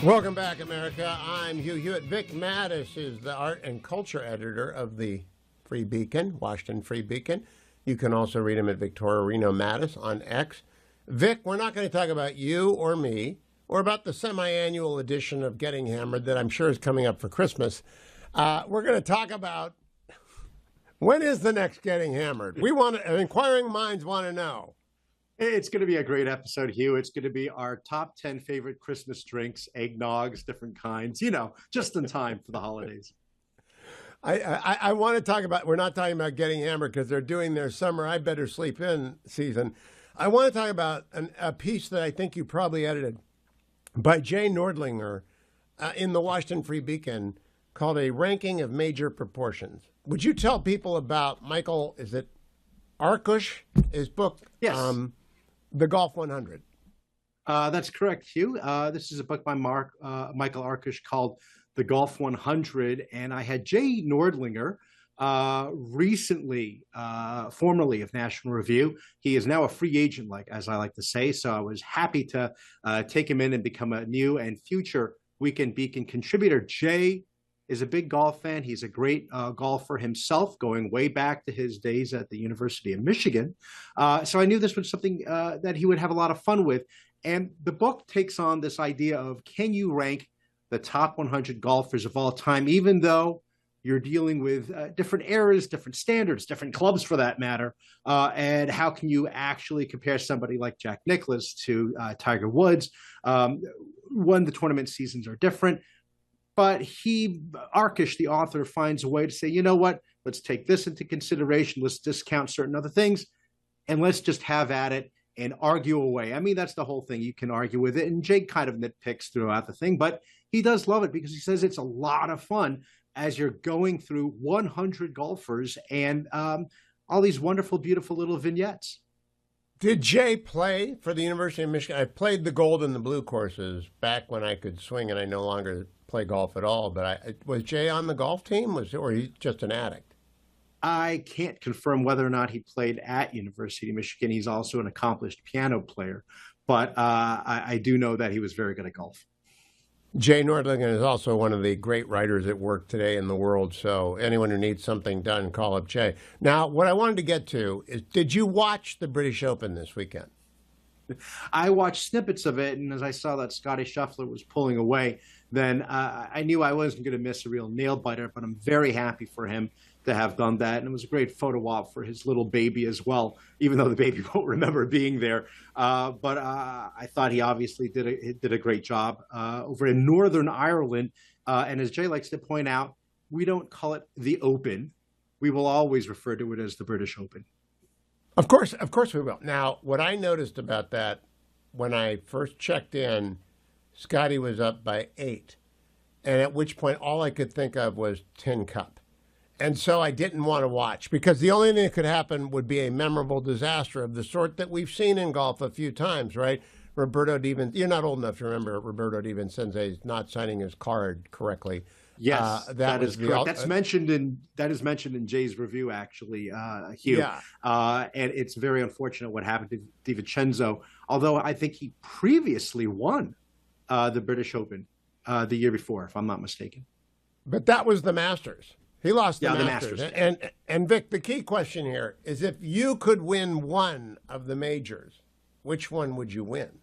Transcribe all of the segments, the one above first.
Welcome back, America. I'm Hugh Hewitt. Vic Matus is the art and culture editor of the Free Beacon, Washington Free Beacon. You can also read him at Victoria Reno Matus on X. Vic, we're not going to talk about you or me or about the semi-annual edition of Getting Hammered that I'm sure is coming up for Christmas. We're going to talk about when is the next Getting Hammered. Inquiring minds want to know. It's going to be a great episode, Hugh. It's going to be our top 10 favorite Christmas drinks, eggnogs, different kinds, just in time for the holidays. I want to talk about, we're not talking about Getting Hammered because they're doing their summer I Better Sleep In season. I want to talk about a piece that I think you probably edited by Jay Nordlinger in the Washington Free Beacon called A Ranking of Major Proportions. Would you tell people about Michael, is it Arkush, his book? Yes. The Golf 100. That's correct, Hugh. This is a book by Michael Arkush called The Golf 100. And I had Jay Nordlinger recently, formerly of National Review. He is now a free agent, as I like to say. So I was happy to take him in and become a new and future Weekend Beacon contributor. Jay is a big golf fan. He's a great golfer himself, going way back to his days at the University of Michigan. So I knew this was something that he would have a lot of fun with. And the book takes on this idea of, can you rank the top 100 golfers of all time, even though you're dealing with different eras, different standards, different clubs for that matter, and how can you actually compare somebody like Jack Nicklaus to Tiger Woods when the tournament seasons are different? But Arkush, the author, finds a way to say, you know what, let's take this into consideration. Let's discount certain other things, and let's just have at it and argue away. I mean, that's the whole thing. You can argue with it. And Jake kind of nitpicks throughout the thing, but he does love it because he says it's a lot of fun as you're going through 100 golfers and all these wonderful, beautiful little vignettes. Did Jay play for the University of Michigan? I played the gold and the blue courses back when I could swing, and I no longer play golf at all. But was Jay on the golf team, or he just an addict? I can't confirm whether or not he played at University of Michigan. He's also an accomplished piano player, but I do know that he was very good at golf. Jay Nordlinger is also one of the great writers at work today in the world. So anyone who needs something done, call up Jay. Now, what I wanted to get to is, did you watch the British Open this weekend? I watched snippets of it, and as I saw that Scotty Scheffler was pulling away, then I knew I wasn't going to miss a real nail biter, but I'm very happy for him to have done that. And it was a great photo op for his little baby as well, even though the baby won't remember being there. But I thought he obviously did a great job over in Northern Ireland. And as Jay likes to point out, we don't call it the Open. We will always refer to it as the British Open. Of course we will. Now, what I noticed about that, when I first checked in, Scotty was up by 8. And at which point, all I could think of was Tin Cup. And so I didn't want to watch, because the only thing that could happen would be a memorable disaster of the sort that we've seen in golf a few times, right? Roberto you're not old enough to remember Roberto DiVincenzo's not signing his card correctly. Yes, that is correct. That is mentioned in Jay's review, actually, Hugh. Yeah. And it's very unfortunate what happened to DiVincenzo, although I think he previously won the British Open the year before, if I'm not mistaken. But that was the Masters. He lost the Masters. And Vic, the key question here is, if you could win one of the majors, which one would you win?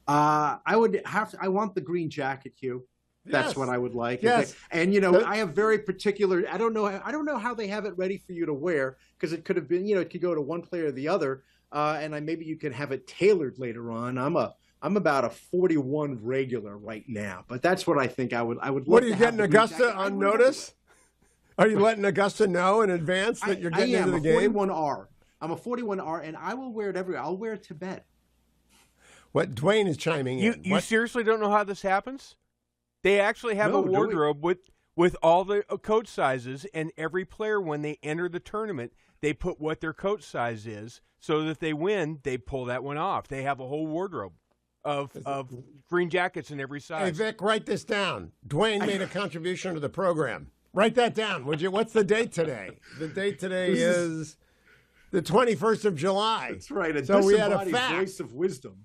I want the green jacket, Hugh. That's what I would like. Yes. And I have very particular. I don't know how they have it ready for you to wear, because it could have been, it could go to one player or the other, and maybe you could have it tailored later on. I'm about a 41 regular right now, but that's what I think I would. What, are you getting Augusta on notice? Are you letting Augusta know in advance that you're getting into the game? 41R. I'm a 41R, and I will wear it everywhere. I'll wear it to bed. What Dwayne is chiming in. You seriously don't know how this happens? They actually have a wardrobe with all the coat sizes, and every player, when they enter the tournament, they put what their coat size is, so that if they win, they pull that one off. They have a whole wardrobe of green jackets in every size. Hey, Vic, write this down. Dwayne made a contribution to the program. Write that down, would you? What's the date today? The date today is the 21st of July. That's right. So we had a fact. Voice of wisdom.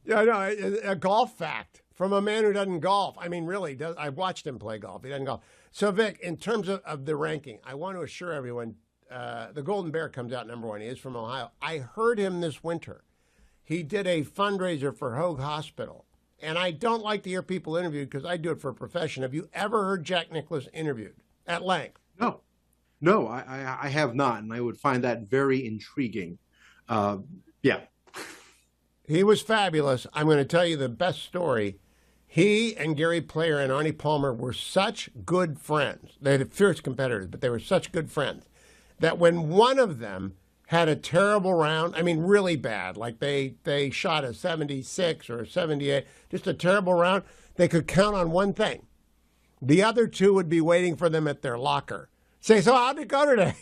Yeah, no, a golf fact from a man who doesn't golf. I mean, really, I've watched him play golf. He doesn't golf. So, Vic, in terms of the ranking, I want to assure everyone, the Golden Bear comes out number 1. He is from Ohio. I heard him this winter. He did a fundraiser for Hoag Hospital. And I don't like to hear people interviewed because I do it for a profession. Have you ever heard Jack Nicklaus interviewed at length? No, I have not. And I would find that very intriguing. Yeah. He was fabulous. I'm going to tell you the best story. He and Gary Player and Arnie Palmer were such good friends. They had fierce competitors, but they were such good friends that when one of them had a terrible round, I mean, really bad, like they shot a 76 or a 78, just a terrible round, they could count on one thing. The other two would be waiting for them at their locker. Say, so how'd it go today?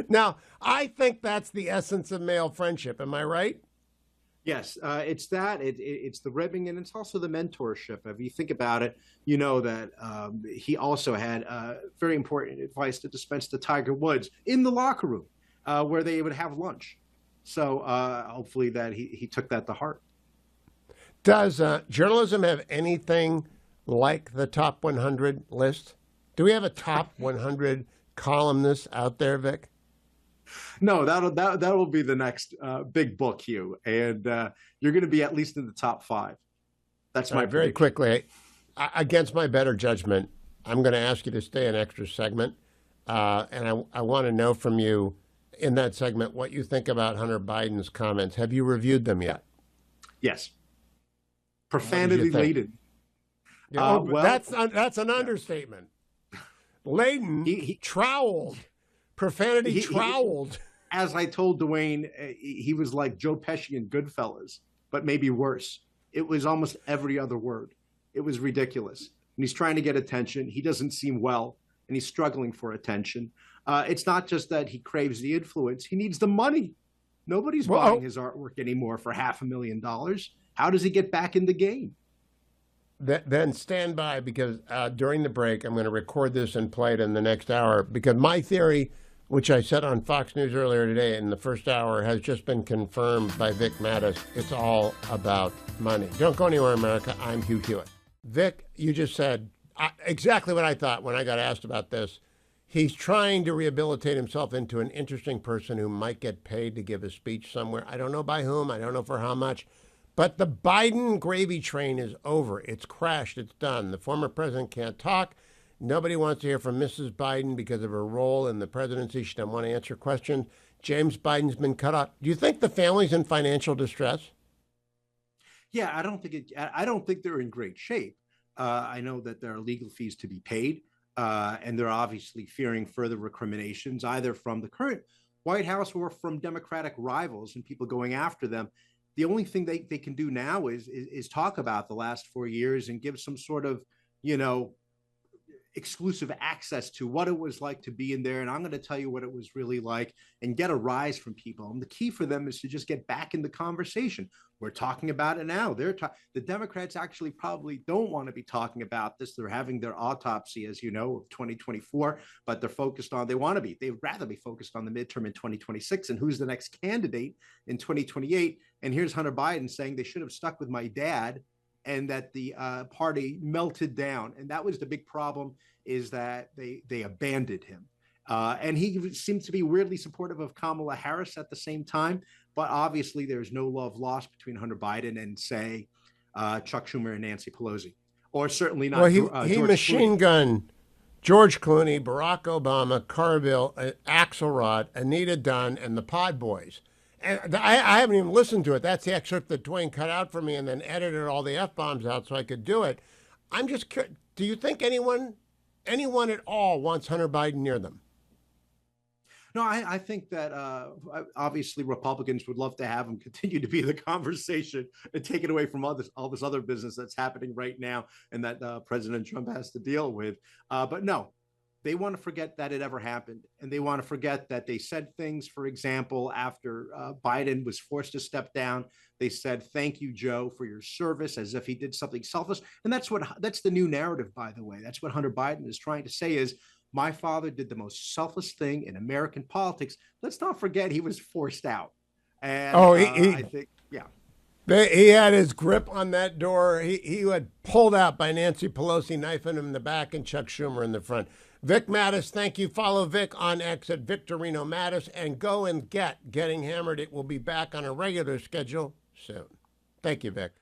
Now, I think that's the essence of male friendship. Am I right? Yes, it's that. It's the ribbing, and it's also the mentorship. If you think about it, you know that he also had very important advice to dispense to Tiger Woods in the locker room where they would have lunch. So hopefully that he took that to heart. Does journalism have anything like the top 100 list? Do we have a top 100 columnist out there, Vic? No, that'll be the next big book, Hugh, and you're going to be at least in the top 5. That's my very quickly. Against my better judgment, I'm going to ask you to stay an extra segment, and I want to know from you in that segment what you think about Hunter Biden's comments. Have you reviewed them yet? Yes. Profanity laden. Well, that's an understatement. Laden, he troweled. Profanity troweled. As I told Dwayne, he was like Joe Pesci in Goodfellas, but maybe worse. It was almost every other word. It was ridiculous. And he's trying to get attention. He doesn't seem well, and he's struggling for attention. It's not just that he craves the influence. He needs the money. Nobody's buying his artwork anymore for $500,000. How does he get back in the game? Then stand by, because during the break, I'm going to record this and play it in the next hour, because my theory, which I said on Fox News earlier today in the first hour, has just been confirmed by Vic Matus. It's all about money. Don't go anywhere, America. I'm Hugh Hewitt. Vic, you just said exactly what I thought when I got asked about this. He's trying to rehabilitate himself into an interesting person who might get paid to give a speech somewhere. I don't know by whom. I don't know for how much. But the Biden gravy train is over. It's crashed. It's done. The former president can't talk. Nobody wants to hear from Mrs. Biden because of her role in the presidency. She doesn't want to answer questions. James Biden's been cut off. Do you think the family's in financial distress? Yeah, I don't think they're in great shape. I know that there are legal fees to be paid, and they're obviously fearing further recriminations, either from the current White House or from Democratic rivals and people going after them. The only thing they can do now is talk about the last 4 years and give some sort of, exclusive access to what it was like to be in there. And I'm going to tell you what it was really like and get a rise from people. And the key for them is to just get back in the conversation. We're talking about it now. The Democrats actually probably don't want to be talking about this. They're having their autopsy, as you know, of 2024, but they'd rather be focused on the midterm in 2026 and who's the next candidate in 2028. And here's Hunter Biden saying they should have stuck with my dad, and that the party melted down. And that was the big problem, is that they abandoned him. And he seems to be weirdly supportive of Kamala Harris at the same time. But obviously, there's no love lost between Hunter Biden and, say, Chuck Schumer and Nancy Pelosi. Or certainly not. Well, he machine gunned George Clooney, Barack Obama, Carville, Axelrod, Anita Dunn, and the Pod Boys. And I haven't even listened to it. That's the excerpt that Dwayne cut out for me and then edited all the F-bombs out so I could do it. I'm just curious, do you think anyone at all wants Hunter Biden near them? No, I think that obviously Republicans would love to have him continue to be the conversation and take it away from all this other business that's happening right now and that President Trump has to deal with. But no. They want to forget that it ever happened. And they want to forget that they said things, for example, after Biden was forced to step down. They said, "Thank you, Joe, for your service," as if he did something selfless. And that's the new narrative, by the way. That's what Hunter Biden is trying to say is, my father did the most selfless thing in American politics. Let's not forget he was forced out. And I think, yeah. He had his grip on that door. He had pulled out by Nancy Pelosi, knifing him in the back, and Chuck Schumer in the front. Vic Matus, thank you. Follow Vic on X at Victorino Matus, and go and Getting Hammered. It will be back on a regular schedule soon. Thank you, Vic.